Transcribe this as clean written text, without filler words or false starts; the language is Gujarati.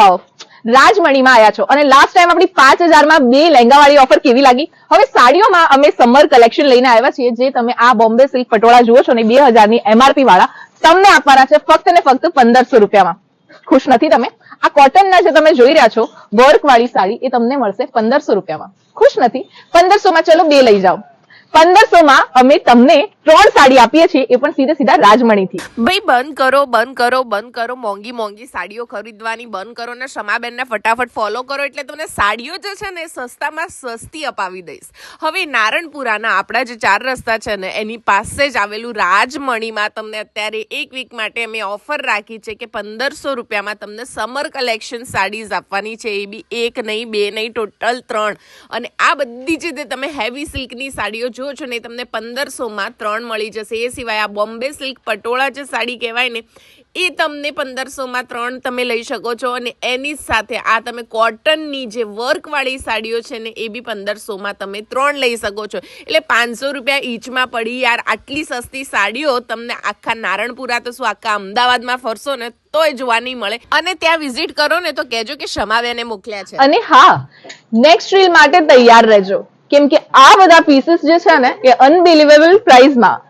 આવો રાજમણીમાં આવ્યા છો અને લાસ્ટ ટાઈમ આપણી 5000 માં 2 લહેંગા વાળી ઓફર કેવી લાગી? હવે સાડીઓમાં અમે સમર કલેક્શન લઈને આવ્યા છીએ, જે તમે આ બોમ્બે સિલ્ક પટોળા જુઓ છો ને 2000 ની MRP વાળા તમને આપવાના છે ફક્ત ને ફક્ત 1500 રૂપિયામાં. ખુશ નથી તમે? આ કોટનના જે તમે જોઈ રહ્યા છો વર્ક વાળી સાડી એ તમને મળશે 1500 રૂપિયામાં. ખુશ નથી? 1500 માં ચલો 2 લઈ જાઓ. 1500 માં અમે તમને 3 સાડી આપીએ છીએ, એ પણ સીધા રાજમણીથી. ભાઈ બંધ કરો, મોંઘી સાડીઓ ખરીદવાની બંધ કરો ને શમાબેનને ફટાફટ ફોલો કરો, એટલે તમને સાડીઓ જે છે ને સસ્તામાં સસ્તી અપાવી દઈશ. હવે નારણપુરાના આપણા જે 4 રસ્તા છે ને એની પાસે જ આવેલું રાજમણીમાં તમને અત્યારે એક વીક માટે અમે ઓફર રાખી છે કે 1500 રૂપિયામાં તમને સમર કલેક્શન સાડીઝ આપવાની છે. એ બી 1 નહીં 2 નહીં ટોટલ 3. અને આ બધી જે તમે હેવી સિલ્કની સાડીઓ જો છો ને તમને 1500 માં 3 મળી જશે. એ સિવાય આ બોમ્બે સિલ્ક પટોળા જે સાડી કહેવાય ને એ તમને 1500 માં 3 તમે લઈ શકો છો. અને એની સાથે આ તમે કોટનની જે વર્ક વાળી સાડીઓ છે ને એ બી 1500 માં તમે 3 લઈ શકો છો. એટલે 500 રૂપિયા ઈચમાં પડી યાર. આટલી સસ્તી સાડીઓ તમને આખા નારણપુરા તો શું આખા અમદાવાદમાં ફરશો ને તોય જોવા નહીં મળે. અને ત્યાં વિઝિટ કરો ને તો કહેજો કે શમાબેને મોકલ્યા છે. અને હા, નેક્સ્ટ રીલ માટે તૈયાર રહેજો, કેમ કે આ બધા પીસીસ જે છે ને એ અનબિલીવેબલ પ્રાઇસમાં